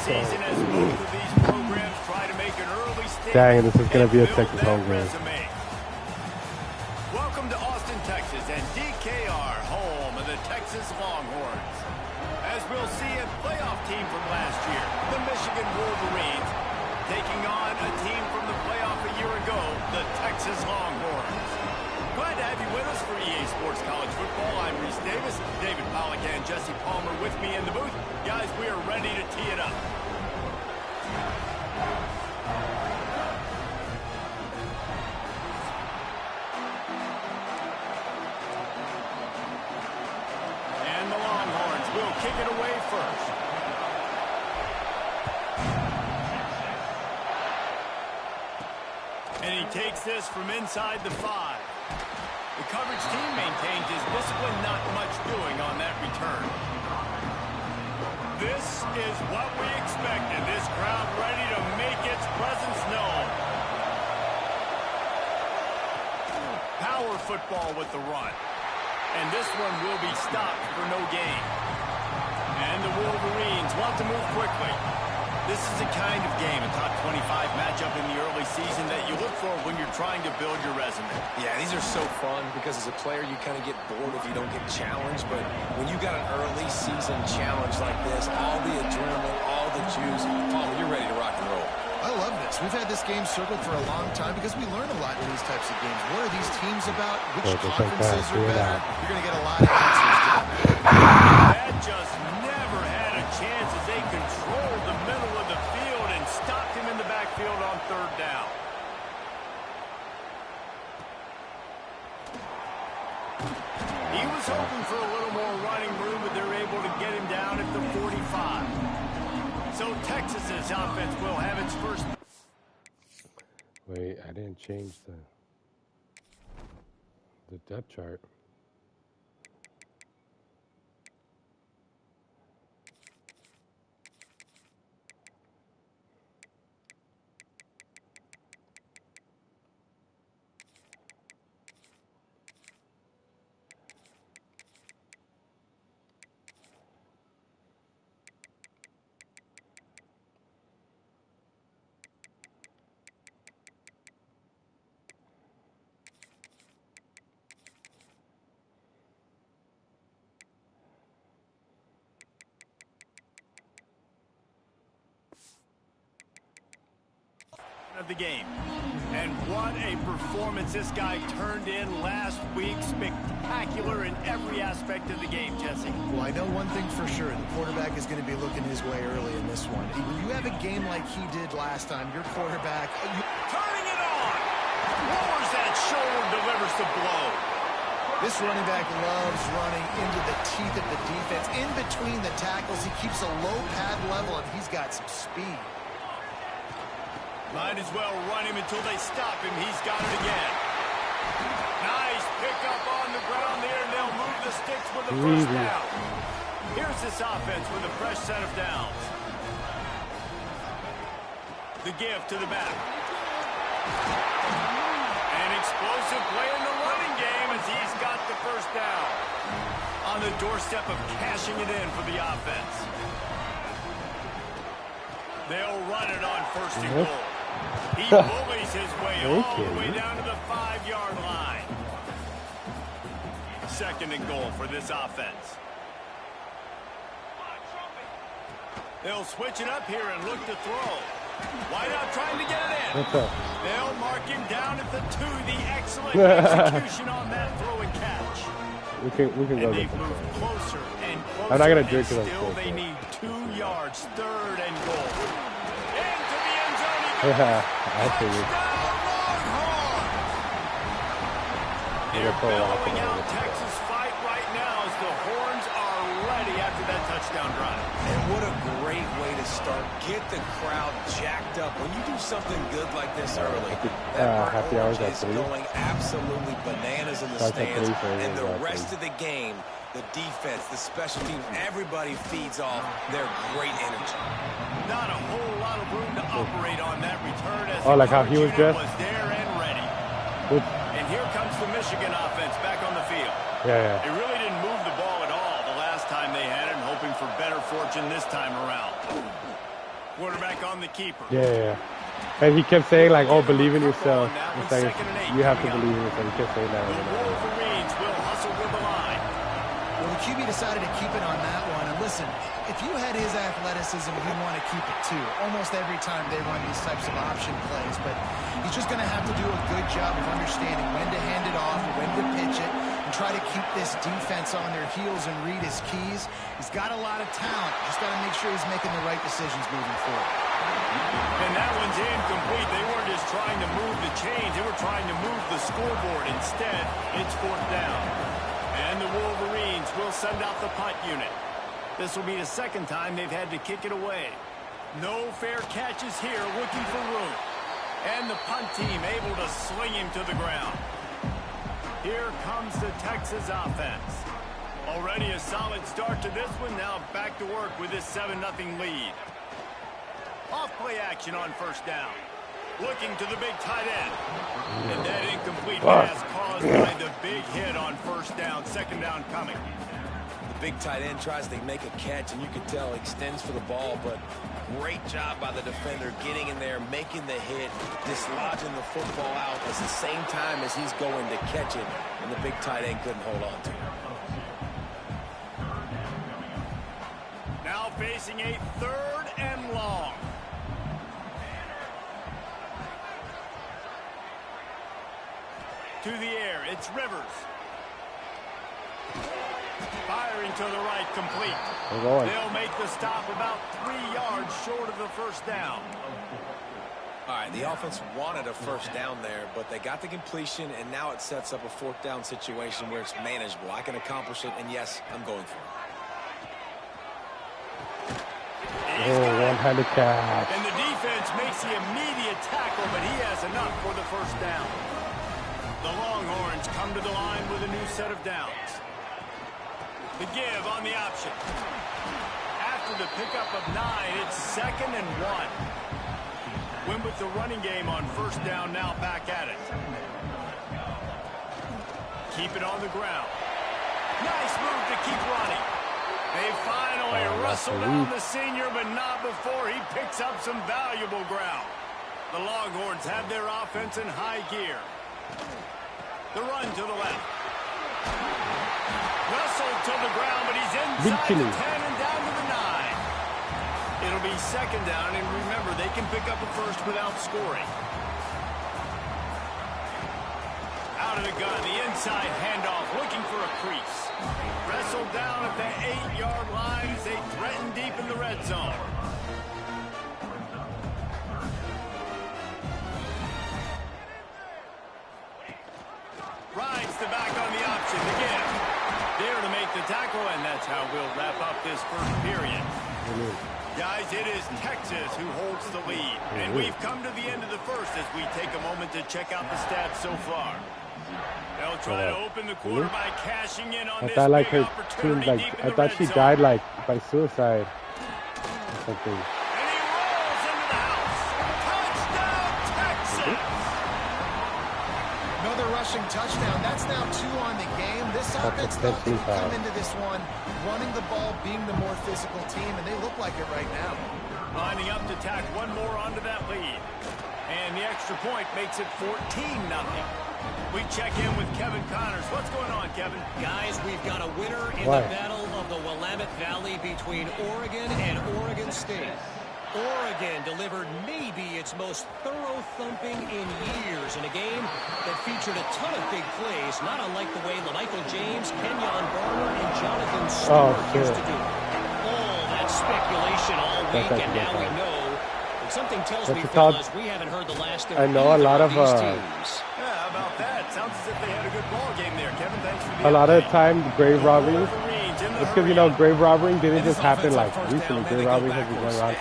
season as both of these programs try to make an early statement. Dang, this is going to be a Texas home game. Welcome to Austin, Texas, and DKR, home of the Texas Longhorns. As we'll see, a playoff team from last year, the Michigan Wolverines, taking on a team from the playoff a year ago, the Texas Longhorns. Glad to have you with us for EA Sports College Football. I'm Reese Davis, David Pollack and Jesse Palmer with me in the booth. Guys, we are ready to tee it up. And the Longhorns will kick it away first. And he takes this from inside the 5. The coverage team maintains his discipline, not much doing on that return. This is what we expected. This crowd ready to make its presence known. Power football with the run. And this one will be stopped for no gain. And the Wolverines want to move quickly. This is the kind of game, a top 25 matchup in the early season that you look for when you're trying to build your resume. Yeah, these are so fun because as a player, you kind of get bored if you don't get challenged. But when you got an early season challenge like this, all the adrenaline, all the juice, Palmer, you're ready to rock and roll. I love this. We've had this game circled for a long time because we learn a lot in these types of games. What are these teams about? Which conferences are better? You're going to get a lot of answers to that. That just never had a chance as they controlled the middle of the field and stopped him in the backfield on 3rd down. He was hoping for a little more running room, but they're able to get him down at the 45. So Texas's offense will have its first. Wait, I didn't change the depth chart. Of the game. And what a performance this guy turned in last week. Spectacular in every aspect of the game, Jesse. Well, I know one thing for sure. The quarterback is going to be looking his way early in this one. When you have a game like he did last time, your quarterback... Turning it on! Lowers that shoulder, delivers the blow. This running back loves running into the teeth of the defense. In between the tackles, he keeps a low pad level, and he's got some speed. Might as well run him until they stop him. He's got it again. Nice pickup on the ground there, and they'll move the sticks with the first down. Here's this offense with a fresh set of downs. The give to the back. An explosive play in the running game as he's got the first down. On the doorstep of cashing it in for the offense. They'll run it on 1st and goal. He bullies his way all the way down to the 5-yard line. 2nd and goal for this offense. They'll switch it up here and look to throw. Wideout trying to get it in. They'll mark him down at the 2. The excellent execution on that throw and catch. We can go. They've moved closer and closer. I'm not gonna drink it. Still, they need 2 yards. 3rd and goal. Into the end zone he goes. I figured. They're bellowing out Texas fight right now as the Horns are ready after that touchdown drive. And what a great way to start. Get the crowd jacked up. When you do something good like this early, that happy hours is going absolutely bananas in the stands. And the rest of the game, the defense, the special teams, everybody feeds off their great energy. Not a whole lot of room to operate on that return as like how he was dressed. Was there and ready. And here comes the Michigan offense back on the field. Yeah. They really didn't move the ball at all the last time they had it, and hoping for better fortune this time around. Quarterback on the keeper. Yeah. And he kept saying like, "Oh, believe in yourself." It's like you have to believe in yourself. He kept saying that. The Wolverines will hustle to the line. Well, the QB decided to keep it on that one. And listen, if you had his athleticism, you'd want to keep it too. Almost every time they run these types of option plays. But he's just going to have to do a good job of understanding when to hand it off, when to pitch it, and try to keep this defense on their heels and read his keys. He's got a lot of talent. Just got to make sure he's making the right decisions moving forward. And that one's incomplete. They weren't just trying to move the chains. They were trying to move the scoreboard. Instead, it's 4th down. And the Wolverines will send out the punt unit. This will be the 2nd time they've had to kick it away. No fair catches here, looking for room. And the punt team able to sling him to the ground. Here comes the Texas offense. Already a solid start to this one. Now back to work with this 7-0 lead. Off-play action on 1st down. Looking to the big tight end. And that incomplete pass caused by the big hit on 1st down. 2nd down coming. The big tight end tries to make a catch, and you can tell he extends for the ball, but great job by the defender getting in there, making the hit, dislodging the football out at the same time as he's going to catch it, and the big tight end couldn't hold on to it. Now facing a 3rd and long. To the air, it's Rivers. Firing to the right, complete. They'll make the stop about 3 yards short of the 1st down. All right, the offense wanted a 1st down there, but they got the completion, and now it sets up a 4th down situation where it's manageable. I can accomplish it, and yes, I'm going for it. One-handed catch. And the defense makes the immediate tackle, but he has enough for the 1st down. The Longhorns come to the line with a new set of downs. The give on the option. After the pickup of 9, it's 2nd and 1. Win with the running game on 1st down, now back at it. Keep it on the ground. Nice move to keep running. They finally wrestle down the senior, but not before he picks up some valuable ground. The Longhorns have their offense in high gear. The run to the left. Wrestled to the ground, but he's inside the 10 and down to the 9. It'll be 2nd down, and remember, they can pick up a 1st without scoring. Out of the gun, the inside handoff, looking for a crease. Wrestled down at the 8-yard line as they threaten deep in the red zone. Rides the back on the option again. There to make the tackle, and that's how we'll wrap up this 1st period. Guys, it is Texas who holds the lead. And we've come to the end of the 1st as we take a moment to check out the stats so far. They'll try to open the quarter by cashing in on this big opportunity deep in the red zone. I thought she died like by suicide or something. And he rolls into the house. Touchdown, Texas! Another rushing touchdown. That's now 2 on the game. This offense thought they could come into this one running the ball, being the more physical team, and they look like it right now. Lining up to tack one more onto that lead. And the extra point makes it 14-0. We check in with Kevin Connors. What's going on, Kevin? Guys, we've got a winner in the battle of the Willamette Valley between Oregon and Oregon State. Oregon delivered maybe its most thorough thumping in years in a game that featured a ton of big plays, not unlike the way LaMichael James, Kenyon Barner, and Jonathan Stewart used to do it. All that speculation all week, and now we know. Something tells me, fellas, we haven't heard the last of either of these teams. Yeah, how about that? Sounds as if they had a good ball game there, Kevin. Thanks for the A lot of time, grave robberies. It's because, you know, grave robbing didn't just happen like recently. Grave robberies have been going on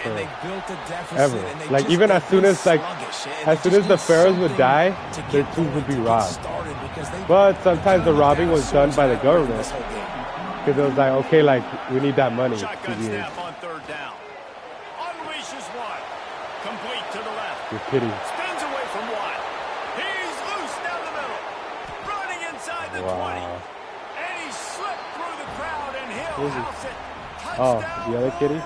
forever. Like even as soon as the pharaohs would die, their tombs would be robbed. But sometimes the robbing was done by the government because it was like, okay, like we need that money. Shotgun snap on 3rd down. Unleashes one. Complete to the left. You're kidding. Spins away from one. He's loose down the middle. Running inside the 20. And he slipped through the crowd, and he'll house it. Touchdown, the other kitty?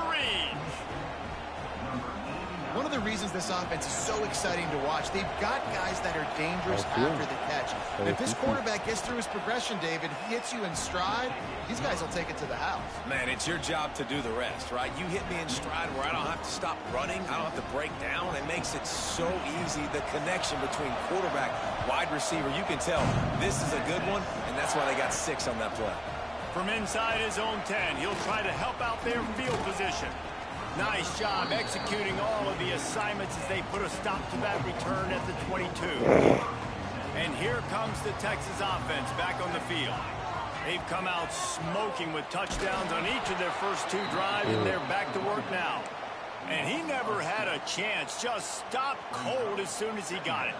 One of the reasons this offense is so exciting to watch, they've got guys that are dangerous after the catch. And if this quarterback gets through his progression, David, hits you in stride, these guys will take it to the house. Man, it's your job to do the rest, right? You hit me in stride where I don't have to stop running. I don't have to break down. It makes it so easy. The connection between quarterback, wide receiver, you can tell this is a good one, and that's why they got 6 on that play. From inside his own 10, he'll try to help out their field position. Nice job executing all of the assignments as they put a stop to that return at the 22. And here comes the Texas offense back on the field. They've come out smoking with touchdowns on each of their first 2 drives, and they're back to work now. And he never had a chance, just stopped cold as soon as he got it.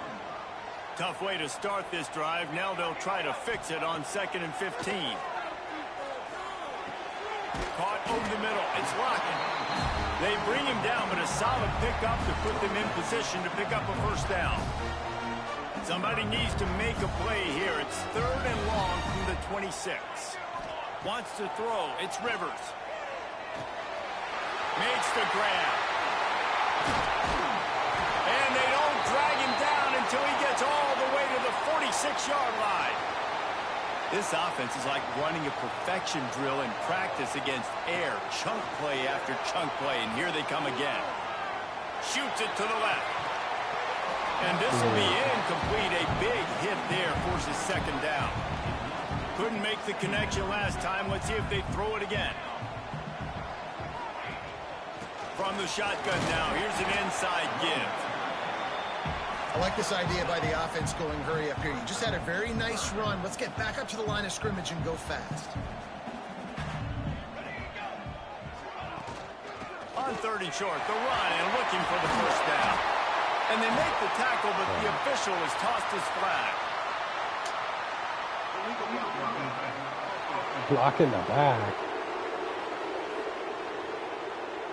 Tough way to start this drive. Now they'll try to fix it on 2nd and 15. Caught over the middle. It's locking. They bring him down, but a solid pickup to put them in position to pick up a first down. Somebody needs to make a play here. It's 3rd and long from the 26. Wants to throw. It's Rivers. Makes the grab. And they don't drag him down until he gets all the way to the 46-yard line. This offense is like running a perfection drill in practice against air. Chunk play after chunk play, and here they come again. Shoots it to the left. And this will be incomplete. A big hit there forces 2nd down. Couldn't make the connection last time. Let's see if they throw it again. From the shotgun now, here's an inside give. I like this idea by the offense going hurry up here. You just had a very nice run. Let's get back up to the line of scrimmage and go fast. On 3rd and short, the run and looking for the first down. And they make the tackle, but the official has tossed his flag. Blocking the back.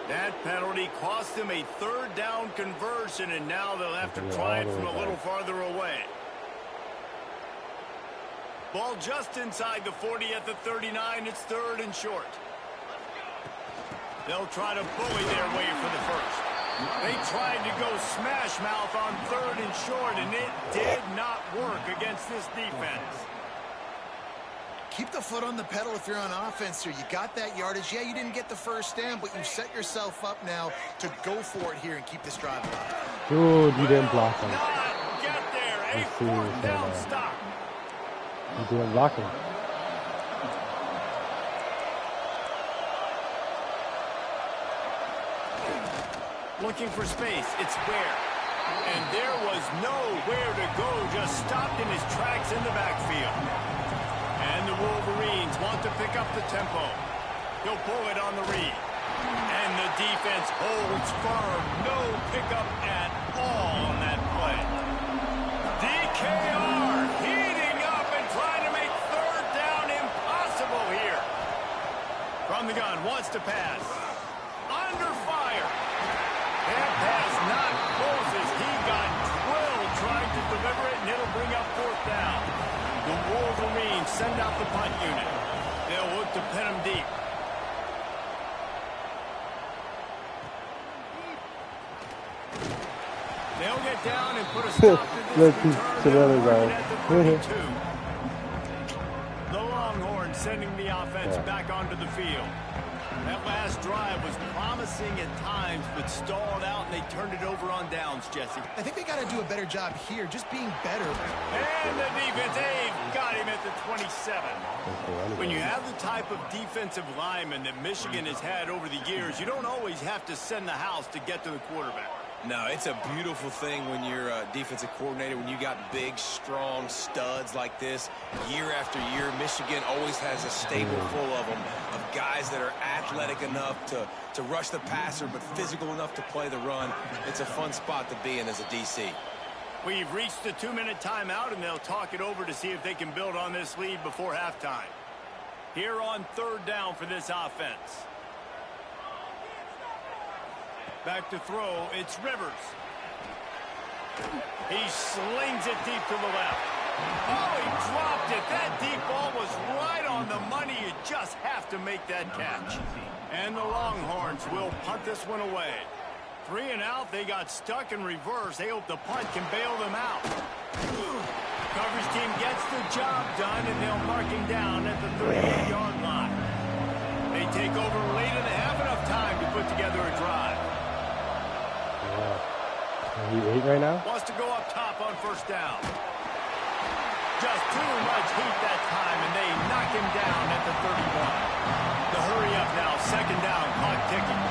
That penalty cost them a 3rd down conversion, and now they'll have to try it from a little farther away. Ball just inside the 40 at the 39. It's 3rd and short. They'll try to bully their way for the first. They tried to go smash mouth on 3rd and short, and it did not work against this defense. Keep the foot on the pedal if you're on offense here. You got that yardage. Yeah, you didn't get the first down, but you set yourself up now to go for it here and keep this drive alive. Dude, you didn't block him. Get there. A 4th down stop. You didn't block him. Looking for space. It's Ware. And there was nowhere to go. Just stopped in his tracks in the backfield. And the Wolverines want to pick up the tempo. He'll pull it on the read. And the defense holds firm. No pickup at all on that play. DKR heating up and trying to make 3rd down impossible here. From the gun, wants to pass. Under fire. That pass not close as he got drilled trying to deliver it, and it'll bring up 4th down. The Wolverines send out the punt unit. They'll look to pin him deep. They'll get down and put a stop to this return at the 32. The Longhorns sending the offense back onto the field. That last drive was promising at times, but stalled out, and they turned it over on downs, Jesse. I think they got to do a better job here, just being better. And the defense, they've got him at the 27. When you have the type of defensive lineman that Michigan has had over the years, you don't always have to send the house to get to the quarterback. No, it's a beautiful thing when you're a defensive coordinator, when you got big, strong studs like this. Year after year, Michigan always has a stable full of them, of guys that are athletic enough to rush the passer, but physical enough to play the run. It's a fun spot to be in as a DC. We've reached the 2-minute timeout, and they'll talk it over to see if they can build on this lead before halftime. Here on 3rd down for this offense. Back to throw, it's Rivers. He slings it deep to the left. Oh, he dropped it. That deep ball was right on the money. You just have to make that catch. And the Longhorns will punt this one away. 3 and out. They got stuck in reverse. They hope the punt can bail them out. Coverage team gets the job done, and they'll mark him down at the 38-yard line. They take over late in the half, enough time to put together a drive. He 8 right now? Wants to go up top on first down. Just too much heat that time, and they knock him down at the 31. The hurry up now, second down, clock ticking.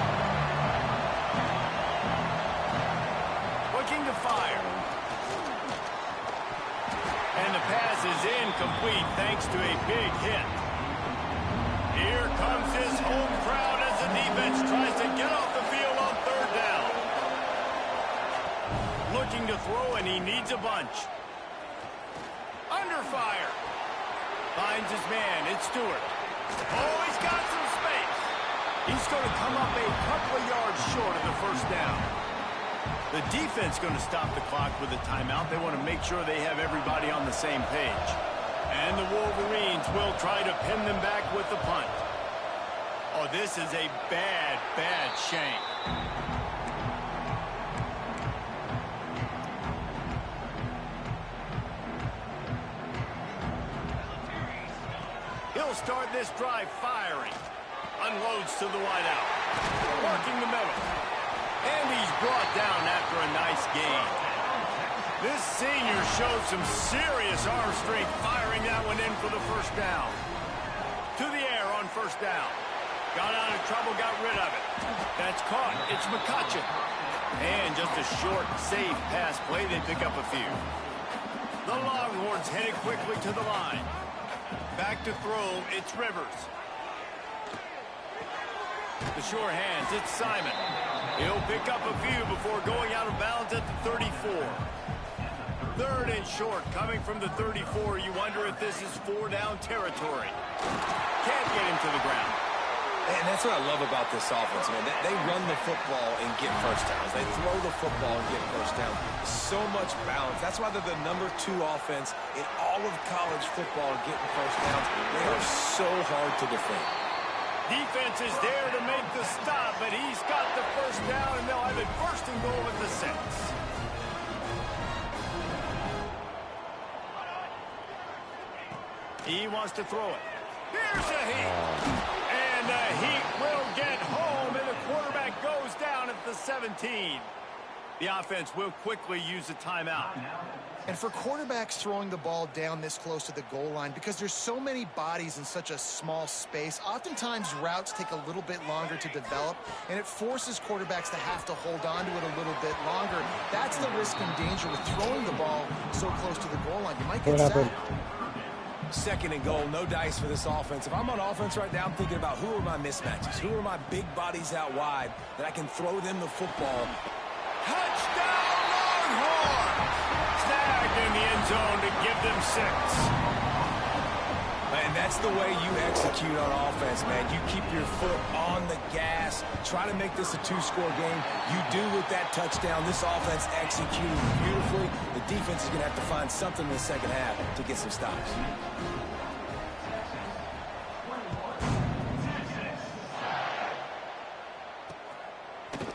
Looking to fire. And the pass is incomplete thanks to a big hit. Here comes his home crowd as the defense tries to get off the field on third down. Looking to throw, and he needs a bunch. Under fire. Finds his man. It's Stewart. Oh, he's got some space. He's going to come up a couple of yards short of the first down. The defense going to stop the clock with a timeout. They want to make sure they have everybody on the same page. And the Wolverines will try to pin them back with the punt. Oh, this is a bad, bad shank. He'll start this drive firing. Unloads to the wideout. Working the middle. And he's brought down after a nice gain. This senior showed some serious arm strength firing that one in for the first down. To the air on first down. Got out of trouble, got rid of it. That's caught. It's McCutcheon. And just a short, safe pass play. They pick up a few. The Longhorns headed quickly to the line. Back to throw, it's Rivers. The sure hands, it's Simon. He'll pick up a few before going out of bounds at the 34. Third and short, coming from the 34. You wonder if this is 4-down territory. Can't get him to the ground. And that's what I love about this offense, man. They run the football and get first downs. They throw the football and get first down. So much balance. That's why they're the #2 offense in all of college football getting first downs. They are so hard to defend. Defense is there to make the stop, but he's got the first down, and they'll have it first and goal at the 6. He wants to throw it. Here's a heat. And the heat will get home, and the quarterback goes down at the 17. The offense will quickly use a timeout. And for quarterbacks throwing the ball down this close to the goal line, because there's so many bodies in such a small space, oftentimes routes take a little bit longer to develop, and it forces quarterbacks to have to hold on to it a little bit longer. That's the risk and danger with throwing the ball so close to the goal line. You might get sacked. Second and goal, no dice for this offense. If I'm on offense right now, I'm thinking about who are my mismatches? Who are my big bodies out wide that I can throw them the football? Touchdown, Longhorns! Snagged in the end zone to give them 6. And that's the way you execute on offense, man. You keep your foot on the gas. Try to make this a 2-score game. You do with that touchdown. This offense executed beautifully. The defense is going to have to find something in the second half to get some stops.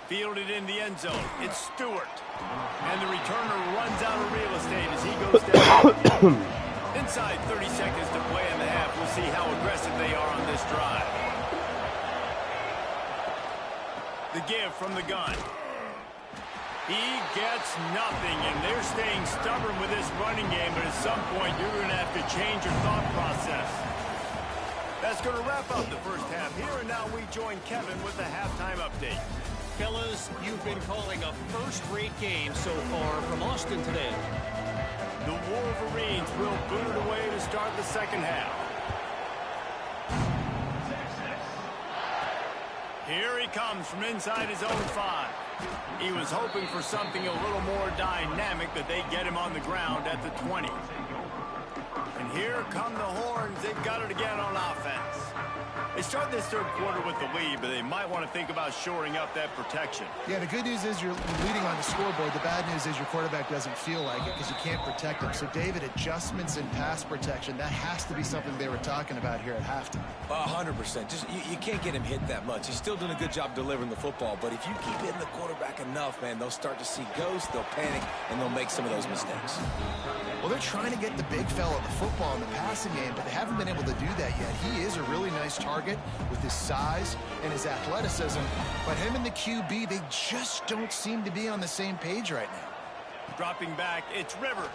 Fielded in the end zone. It's Stewart. And the returner runs out of real estate as he goes down. Inside 30 seconds to play in the half. We'll see how aggressive they are on this drive. The give from the gun. He gets nothing, and they're staying stubborn with this running game, but at some point you're going to have to change your thought process. That's going to wrap up the first half here, and now we join Kevin with the halftime update. Fellas, you've been calling a first-rate game so far from Austin today. The Wolverines will boot it away to start the second half. Here he comes from inside his own 5. He was hoping for something a little more dynamic, but they get him on the ground at the 20. And here come the Horns. They've got it again on offense. They start this third quarter with the lead, but they might want to think about shoring up that protection. Yeah, the good news is you're leading on the scoreboard. The bad news is your quarterback doesn't feel like it because you can't protect him. So, David, adjustments in pass protection, that has to be something they were talking about here at halftime. 100%. Just you can't get him hit that much. He's still doing a good job delivering the football, but if you keep hitting the quarterback enough, man, they'll start to see ghosts, they'll panic, and they'll make some of those mistakes. Well, they're trying to get the big fella the football in the passing game, but they haven't been able to do that yet. He is a really nice target with his size and his athleticism, but him and the QB, they just don't seem to be on the same page right now. Dropping back, it's Rivers.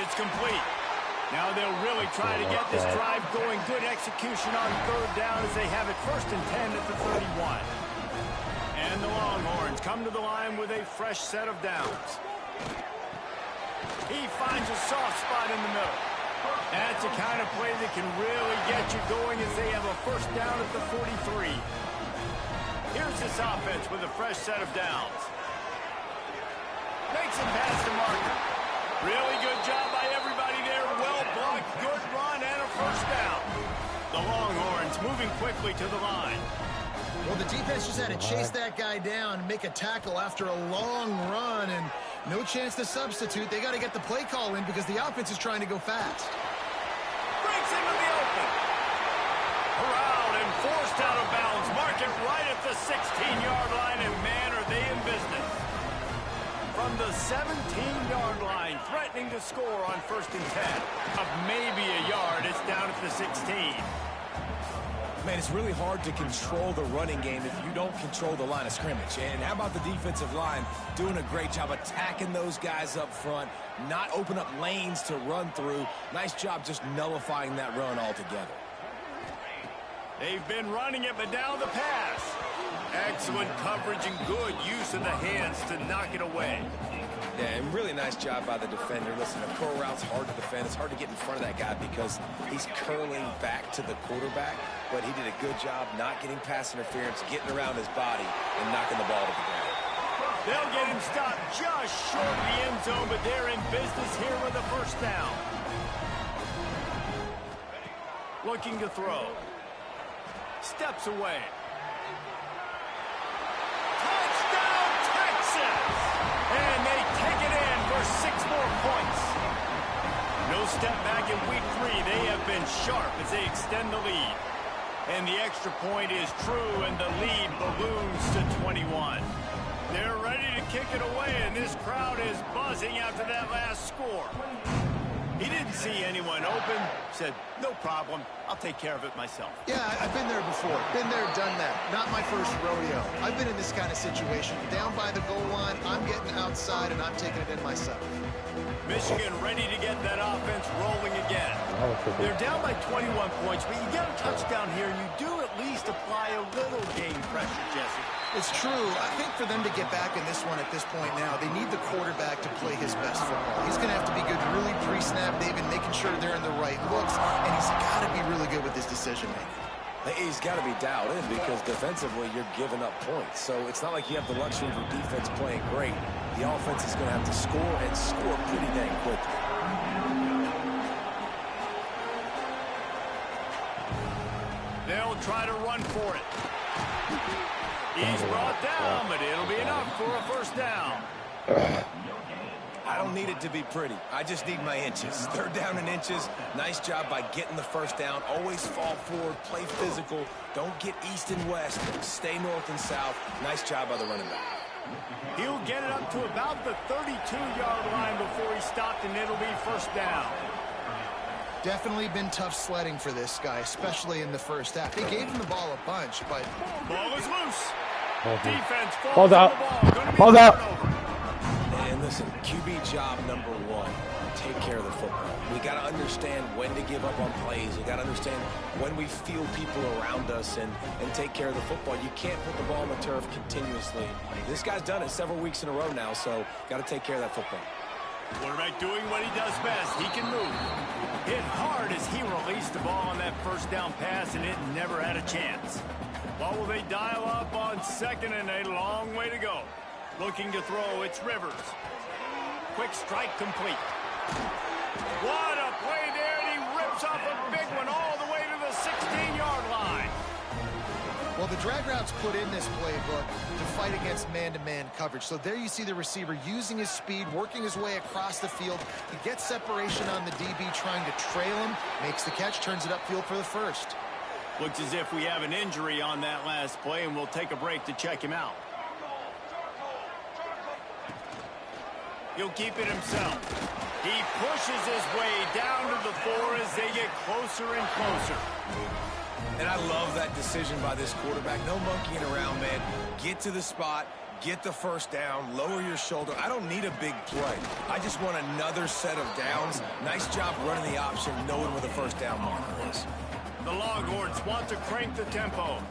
It's complete. Now they'll really try to get this drive going. Good execution on third down as they have it 1st and 10 at the 31. And the Longhorns come to the line with a fresh set of downs. He finds a soft spot in the middle. That's the kind of play that can really get you going as they have a 1st down at the 43. Here's this offense with a fresh set of downs. Makes it past the marker. Really good job by everybody there. Well blocked, good run, and a 1st down. The Longhorns moving quickly to the line. Well, the defense just had to chase that guy down and make a tackle after a long run, and no chance to substitute. They got to get the play call in because the offense is trying to go fast. Breaks into the open. Corralled and forced out of bounds. Mark it right at the 16-yard line, and man, are they in business. From the 17-yard line, threatening to score on 1st and 10. Of maybe a yard, it's down at the 16. Man, it's really hard to control the running game if you don't control the line of scrimmage. And how about the defensive line doing a great job attacking those guys up front, not open up lanes to run through. Nice job just nullifying that run altogether. They've been running it, but now the pass. Excellent coverage and good use of the hands to knock it away. Yeah, and really nice job by the defender. Listen, a curl route's hard to defend. It's hard to get in front of that guy because he's curling back to the quarterback, but he did a good job not getting pass interference, getting around his body, and knocking the ball to the ground. They'll get him stopped just short of the end zone, but they're in business here with a 1st down. Looking to throw. Steps away. Touchdown, Texas! And they take it in for 6 more points. No step back in week 3. They have been sharp as they extend the lead. And the extra point is true, and the lead balloons to 21. They're ready to kick it away, and this crowd is buzzing after that last score. He didn't see anyone open, said, no problem, I'll take care of it myself. Yeah, I've been there before. Been there, done that. Not my first rodeo. I've been in this kind of situation. Down by the goal line, I'm getting outside, and I'm taking it in myself. Michigan ready to get that offense rolling again. They're down by 21 points, but you get a touchdown here, and you do at least apply a little game pressure, Jesse. It's true. I think for them to get back in this one at this point now, they need the quarterback to play his best football. He's going to have to be good really pre-snap, David, making sure they're in the right looks, and he's got to be really good with his decision-making. He's got to be dialed in because defensively you're giving up points. So it's not like you have the luxury of your defense playing great. The offense is going to have to score and score pretty dang quickly. They'll try to run for it. He's brought down, but it'll be enough for a 1st down. I don't need it to be pretty. I just need my inches. 3rd down in inches. Nice job by getting the 1st down. Always fall forward, play physical. Don't get east and west. Stay north and south. Nice job by the running back. He'll get it up to about the 32-yard line before he stopped, and it'll be 1st down. Definitely been tough sledding for this guy, especially in the 1st half. They gave him the ball a bunch, but... Ball is loose. Defense falls out. Falls out. And listen, QB job number 1, take care of the football. We got to understand when to give up on plays. We got to understand when we feel people around us and take care of the football. You can't put the ball on the turf continuously. This guy's done it several weeks in a row now, so got to take care of that football. Quarterback doing what he does best. He can move. Hit hard as he released the ball on that 1st down pass, and it never had a chance. What will they dial up on 2nd and a long way to go? Looking to throw, it's Rivers. Quick strike complete. What a play there, and he rips off a big one all the way to the 16-yard Well, the drag route's put in this playbook to fight against man-to-man coverage. So there you see the receiver using his speed, working his way across the field. He gets separation on the DB, trying to trail him, makes the catch, turns it upfield for the first. Looks as if we have an injury on that last play, and we'll take a break to check him out. He'll keep it himself. He pushes his way down to the 4 as they get closer and closer. And I love that decision by this quarterback. No monkeying around, man. Get to the spot, get the first down, lower your shoulder. I don't need a big play. I just want another set of downs. Nice job running the option, knowing where the first down marker is. The Longhorns want to crank the tempo.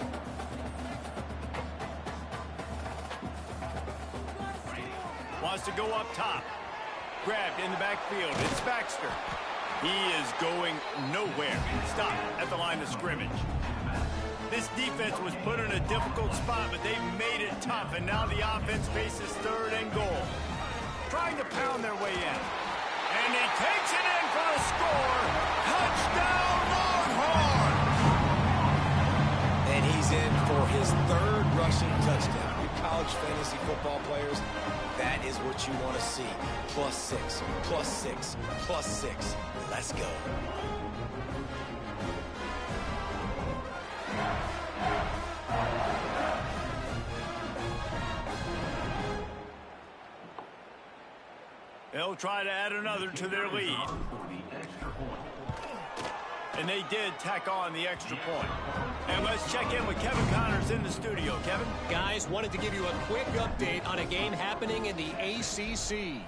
Wants to go up top. Grabbed in the backfield. It's Baxter. He is going nowhere. Stop at the line of scrimmage. This defense was put in a difficult spot, but they've made it tough, and now the offense faces 3rd and goal. Trying to pound their way in. And he takes it in for a score. Touchdown, Longhorns! And he's in for his 3rd rushing touchdown. You college fantasy football players, that is what you want to see. +6, +6, +6. Let's go. They'll try to add another to their lead. And they did tack on the extra point. And let's check in with Kevin Connors in the studio. Kevin? Guys, wanted to give you a quick update on a game happening in the ACC.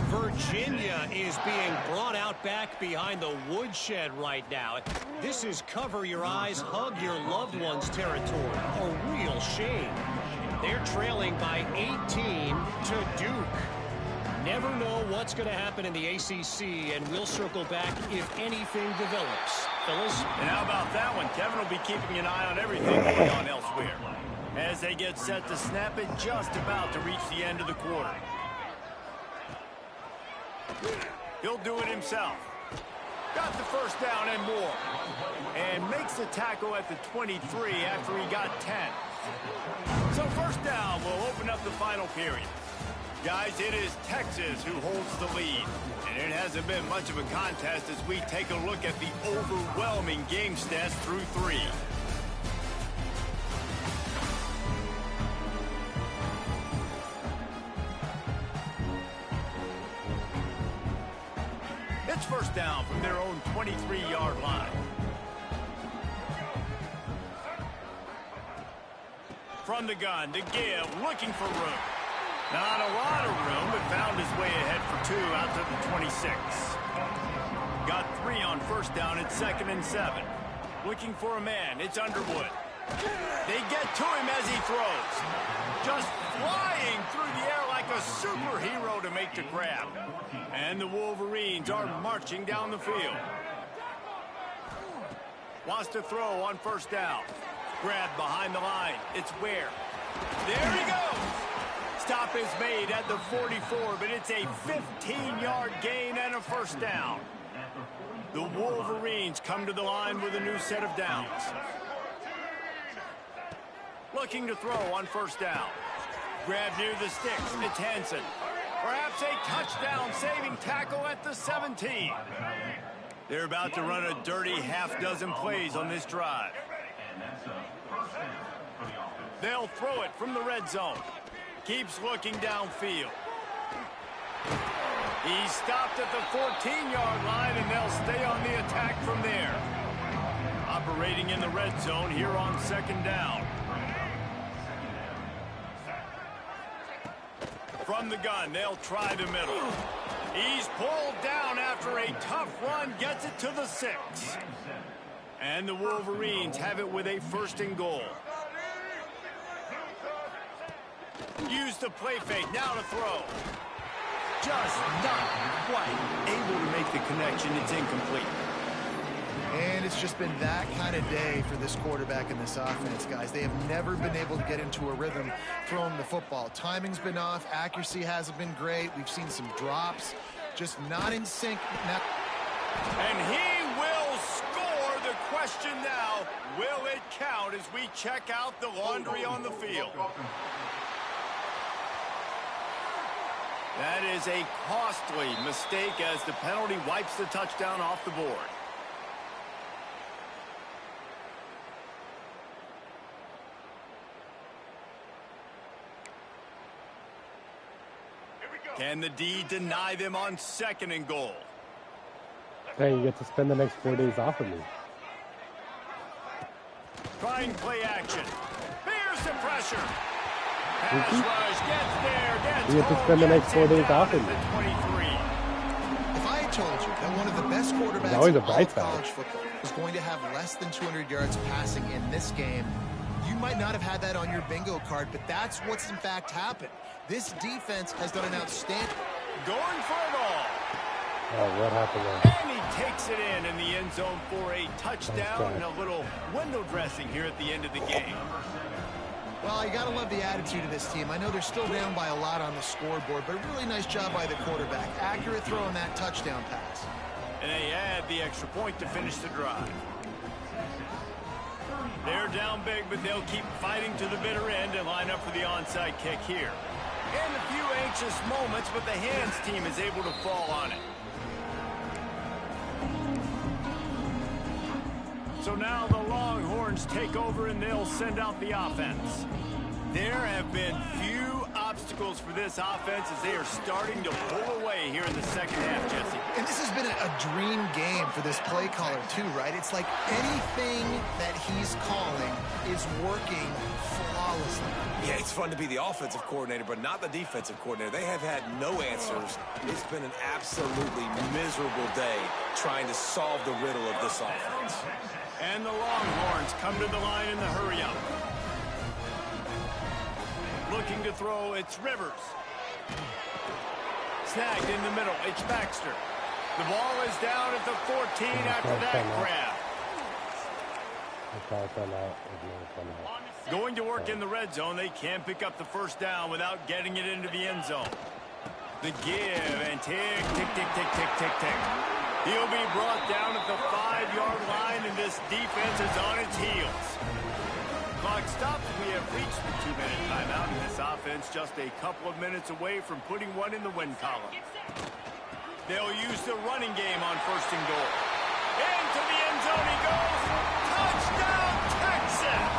Virginia is being brought out back behind the woodshed right now. This is cover your eyes, hug your loved ones territory. A real shame. They're trailing by 18 to Duke. Never know what's going to happen in the ACC, and we'll circle back if anything develops. Fellas? And how about that one? Kevin will be keeping an eye on everything going on elsewhere. As they get set to snap it, just about to reach the end of the quarter. He'll do it himself. Got the first down and more. And makes the tackle at the 23 after he got 10. So first down will open up the final period. Guys, it is Texas who holds the lead. And it hasn't been much of a contest as we take a look at the overwhelming game stats through 3. It's first down from their own 23-yard line. From the gun to give, looking for room. Not a lot of room, but found his way ahead for 2 out to the 26. Got 3 on first down at 2nd and 7. Looking for a man. It's Underwood. They get to him as he throws. Just flying through the air like a superhero to make the grab. And the Wolverines are marching down the field. Wants to throw on first down. Grab behind the line. It's Ware. There he goes. Stop is made at the 44, but it's a 15-yard gain and a first down. The Wolverines come to the line with a new set of downs. Looking to throw on first down. Grab near the sticks. It's Hansen. Perhaps a touchdown-saving tackle at the 17. They're about to run a dirty half-dozen plays on this drive. They'll throw it from the red zone. Keeps looking downfield. He's stopped at the 14-yard line, and they'll stay on the attack from there. Operating in the red zone here on second down. From the gun, they'll try the middle. He's pulled down after a tough run, gets it to the 6. And the Wolverines have it with a first and goal. Use the play fake, now to throw. Just not quite able to make the connection. It's incomplete. And it's just been that kind of day for this quarterback and this offense, guys. They have never been able to get into a rhythm throwing the football. Timing's been off. Accuracy hasn't been great. We've seen some drops. Just not in sync. And he will score. The question question now, will it count as we check out the laundry on the field? That is a costly mistake as the penalty wipes the touchdown off the board. Can the D deny them on 2nd and goal? Hey, you get to spend the next 4 days off of me. Trying play action. Bears the pressure. Pass rush gets there. You get to spend the next 4 days off of me. If I had told you that one of the best quarterbacks in all of college football was going to have less than 200 yards passing in this game, you might not have had that on your bingo card, but that's what's in fact happened. This defense has done an outstanding... Going for it all. Oh, what happened there? And he takes it in the end zone for a touchdown and a little window dressing here at the end of the game. Well, you got to love the attitude of this team. I know they're still down by a lot on the scoreboard, but a really nice job by the quarterback. Accurate throw on that touchdown pass. And they add the extra point to finish the drive. They're down big, but they'll keep fighting to the bitter end and line up for the onside kick here. And a few anxious moments, but the hands team is able to fall on it. So now the Longhorns take over and they'll send out the offense. There have been few obstacles for this offense as they are starting to pull away here in the second half, Jesse. And this has been a dream game for this play caller too, right? It's like anything that he's calling is working flawlessly. Yeah, it's fun to be the offensive coordinator, but not the defensive coordinator. They have had no answers. It's been an absolutely miserable day trying to solve the riddle of this offense. And the Longhorns come to the line in the hurry-up. Looking to throw, it's Rivers. Snagged in the middle, it's Baxter. The ball is down at the 14 after that grab. Going to work in the red zone, they can't pick up the first down without getting it into the end zone. The give and tick, tick, tick, tick, tick, tick, tick. He'll be brought down at the 5-yard line, and this defense is on its heels. Clock stops. We have reached the 2-minute timeout, and this offense just a couple of minutes away from putting one in the win column. They'll use the running game on 1st and goal. Into the end zone he goes. Touchdown, Texas!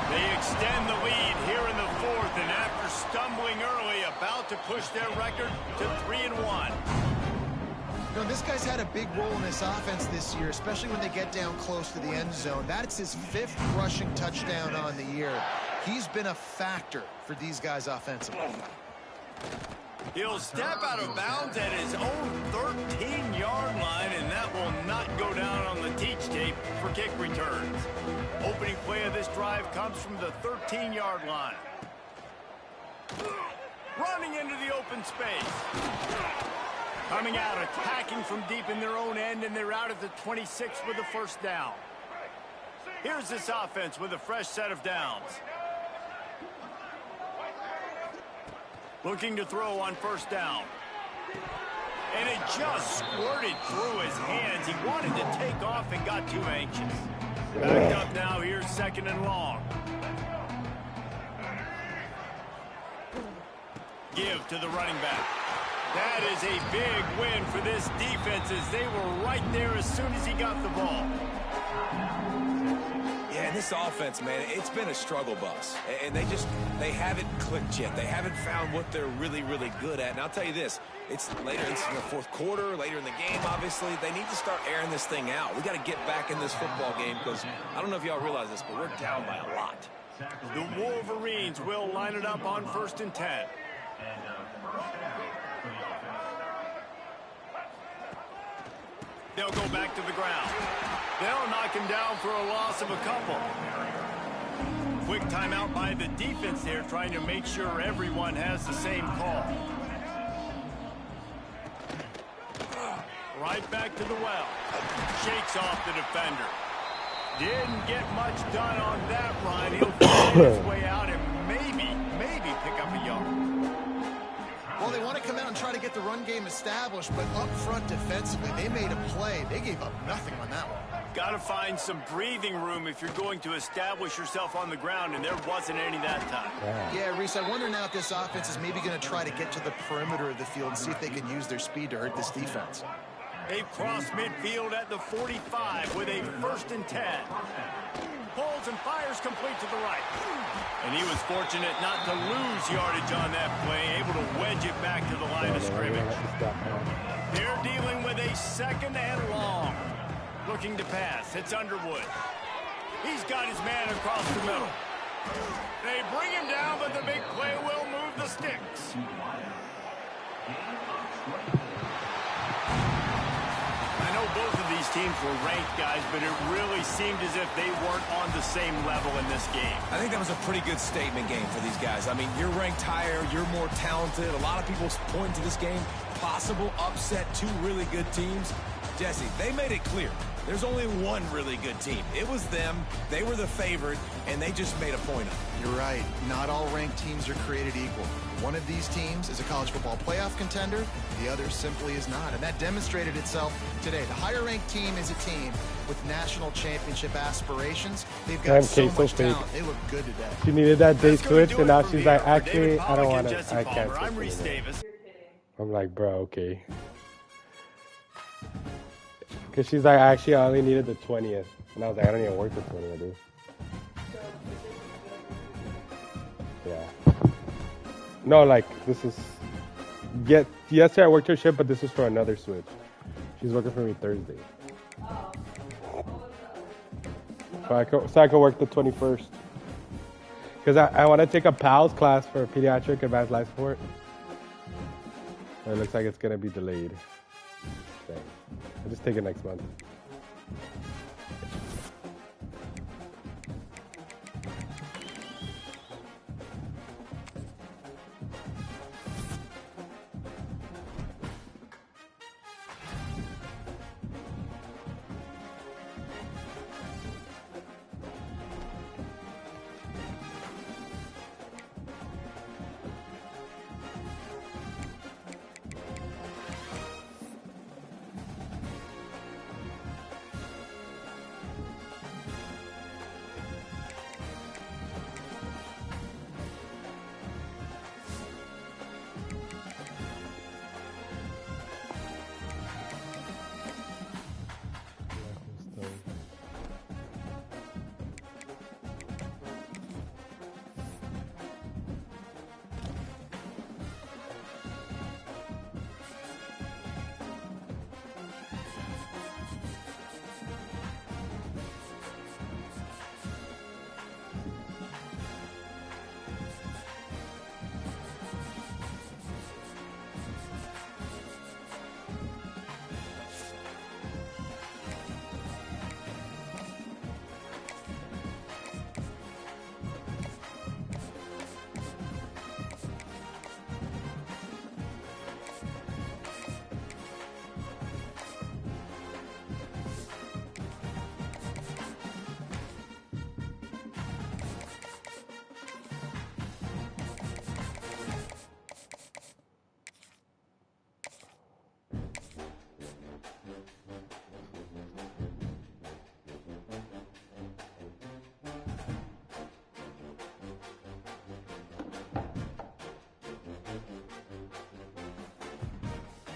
They extend the lead here in the 4th, and after stumbling early, about to push their record to 3-1. You know, this guy's had a big role in this offense this year, especially when they get down close to the end zone. That's his 5th rushing touchdown on the year. He's been a factor for these guys offensively. He'll step out of bounds at his own 13-yard line, and that will not go down on the teach tape for kick returns. Opening play of this drive comes from the 13-yard line. Running into the open space. Coming out, attacking from deep in their own end, and they're out at the 26 with the first down. Here's this offense with a fresh set of downs. Looking to throw on 1st down. And it just squirted through his hands. He wanted to take off and got too anxious. Backed up now, here's 2nd and long. Give to the running back. That is a big win for this defense as they were right there as soon as he got the ball. Yeah, and this offense, man, it's been a struggle bus. And they haven't clicked yet. They haven't found what they're really, really good at. And I'll tell you this, it's later in the 4th quarter, later in the game, obviously. They need to start airing this thing out. We got to get back in this football game because I don't know if y'all realize this, but we're down by a lot. The Wolverines will line it up on 1st and 10. They'll go back to the ground. They'll knock him down for a loss of a couple. Quick timeout by the defense there, trying to make sure everyone has the same call. Right back to the well. Shakes off the defender. Didn't get much done on that run. He'll find his way out and maybe pick up a yard. Well, they want to come out and try to get the run game established, but up front defensively, they made a play. They gave up nothing on that one. Got to find some breathing room if you're going to establish yourself on the ground, and there wasn't any that time. Yeah, Reese, I wonder now if this offense is maybe going to try to get to the perimeter of the field and see if they can use their speed to hurt this defense. They've crossed midfield at the 45 with a 1st and 10. Pulls and fires complete to the right. And he was fortunate not to lose yardage on that play, able to wedge it back to the line of scrimmage. They're dealing with a 2nd and long. Looking to pass. It's Underwood. He's got his man across the middle. They bring him down, but the big play will move the sticks. I know both of these teams were ranked, guys, but it really seemed as if they weren't on the same level in this game. I think that was a pretty good statement game for these guys. I mean, you're ranked higher, you're more talented. A lot of people point to this game. Possible upset, 2 really good teams. Jesse, they made it clear. There's only one really good team. It was them. They were the favorite, and they just made a point of it. You're right. Not all ranked teams are created equal. One of these teams is a college football playoff contender. The other simply is not. And that demonstrated itself today. The higher-ranked team is a team with national championship aspirations. They've got so much talent. They look good today. She needed that day switch, and now she's like, actually, I don't want to. I can't. I'm Reese Davis. I'm like, bro, okay. Because she's like, actually, I only needed the 20th. And I was like, I don't even work the 20th, dude. Yeah. No, like, this is... Yesterday I worked her shift, but this is for another switch. She's working for me Thursday. So I can work the 21st. Because I want to take a PALS class for Pediatric Advanced Life Support. It looks like it's going to be delayed. Okay. I'll just take it next month.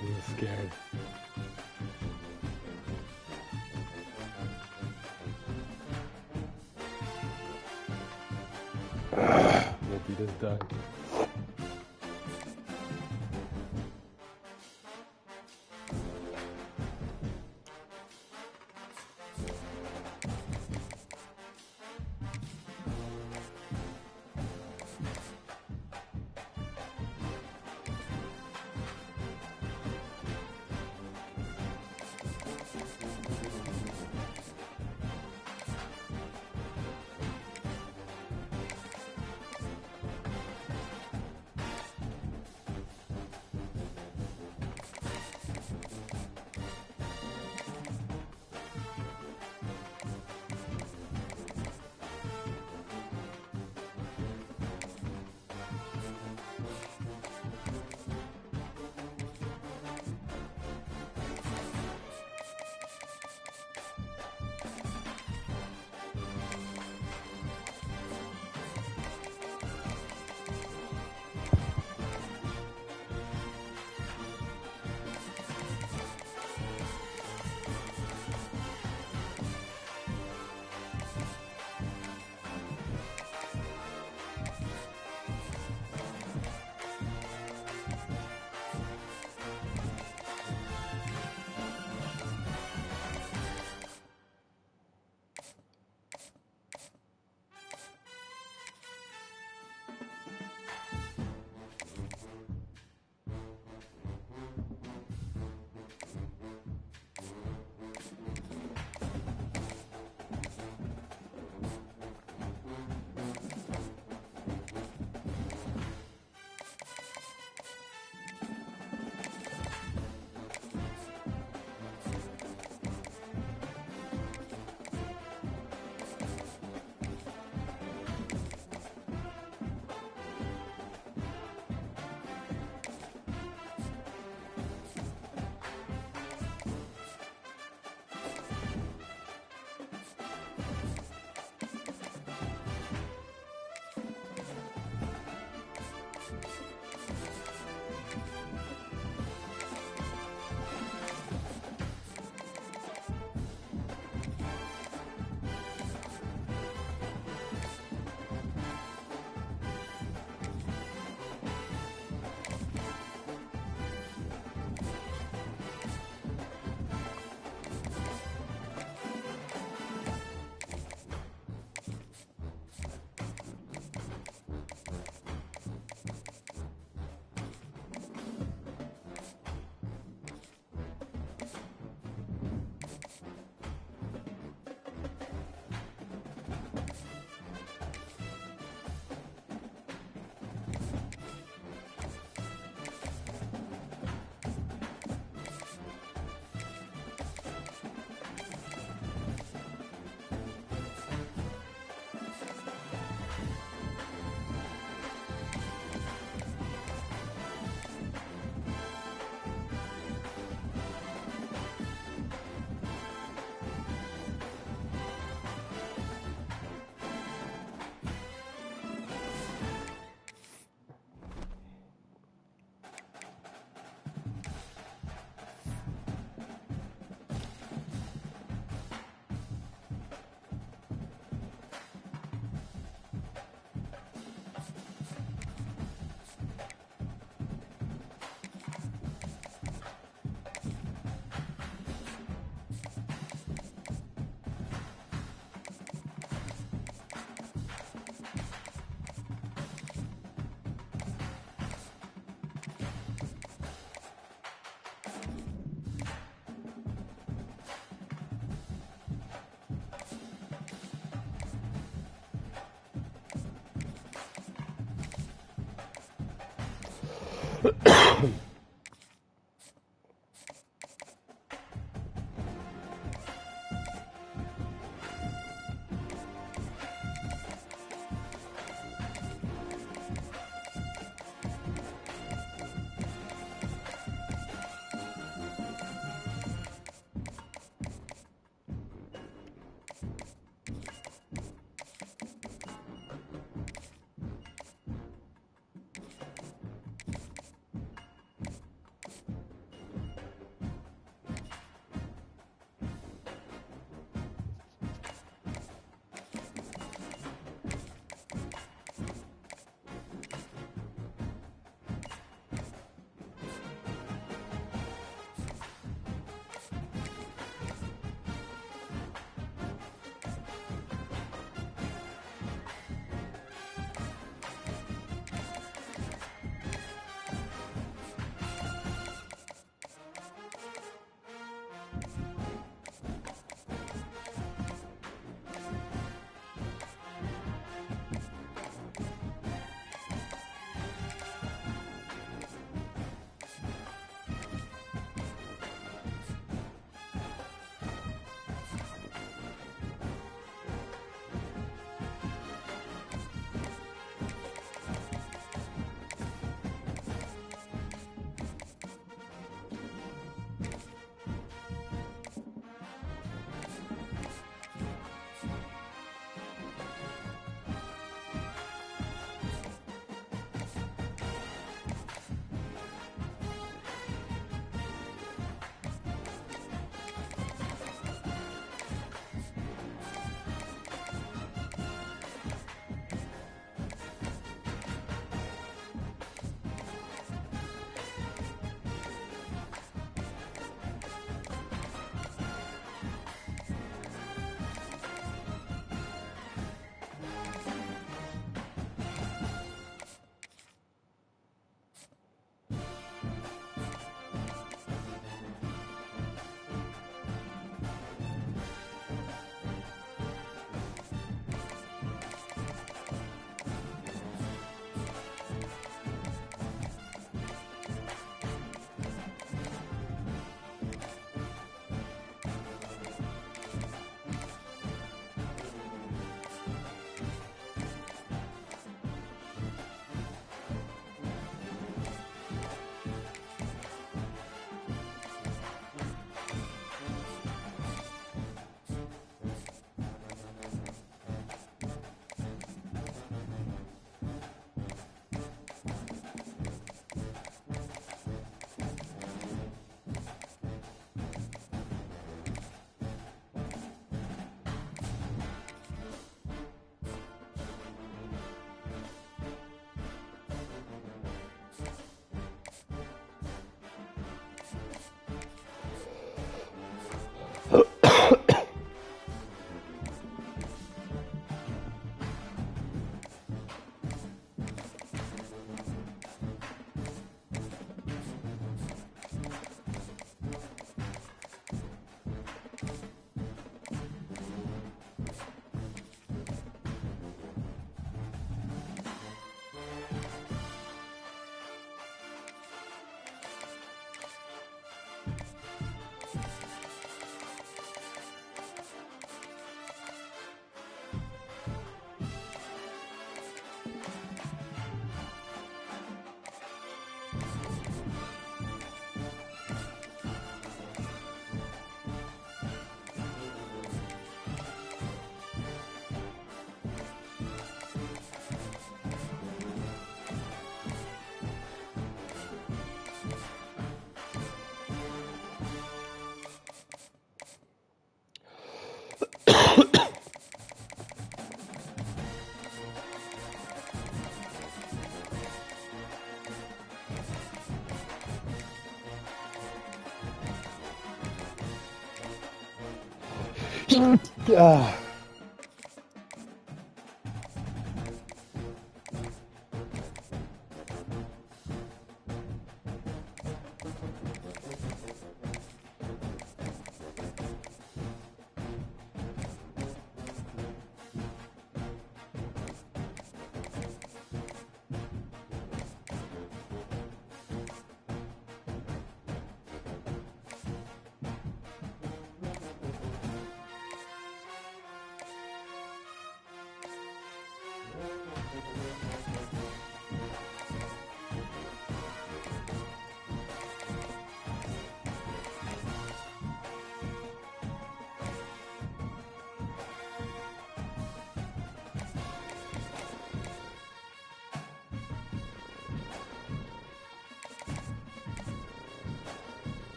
I'm scared. Maybe this done.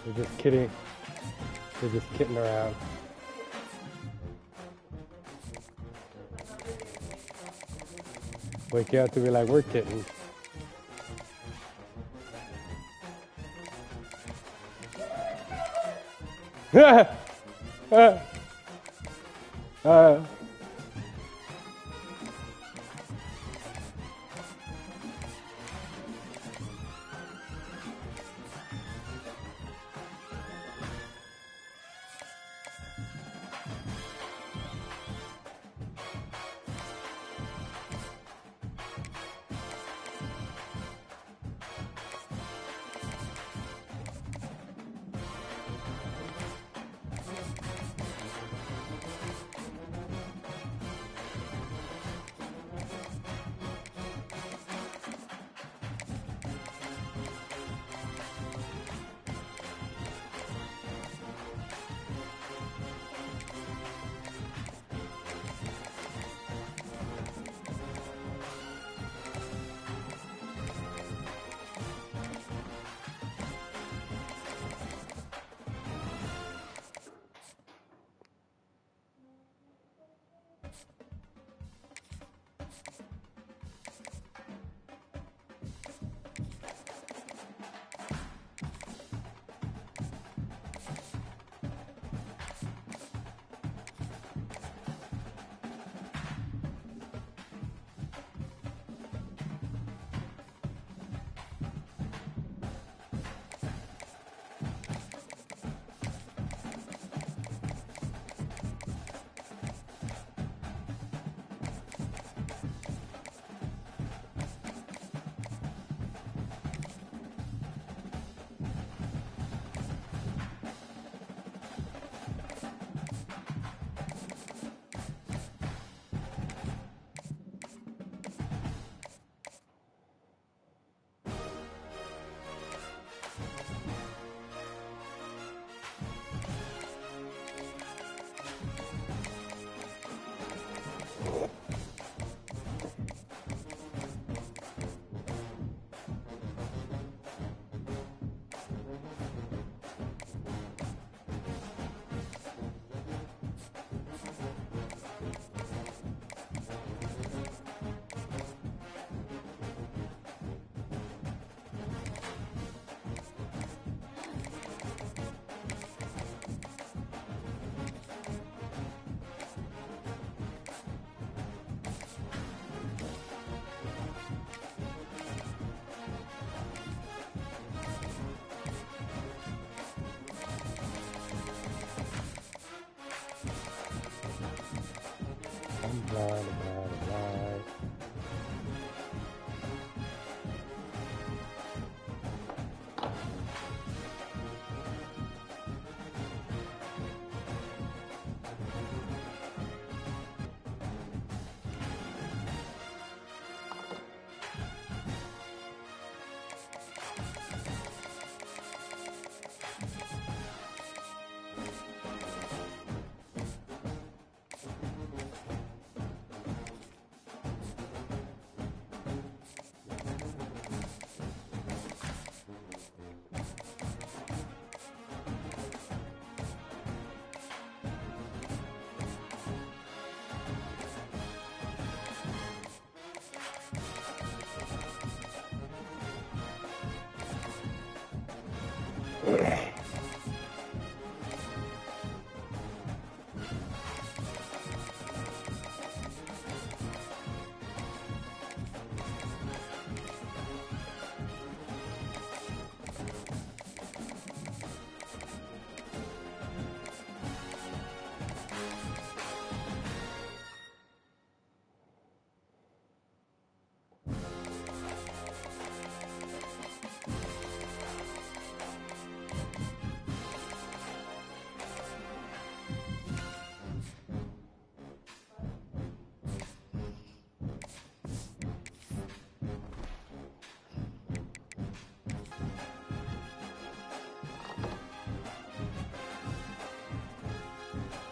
They're just kidding. They're just kidding around. Wake you up to be like, we're kidding. Blah, blah, blah. Yeah.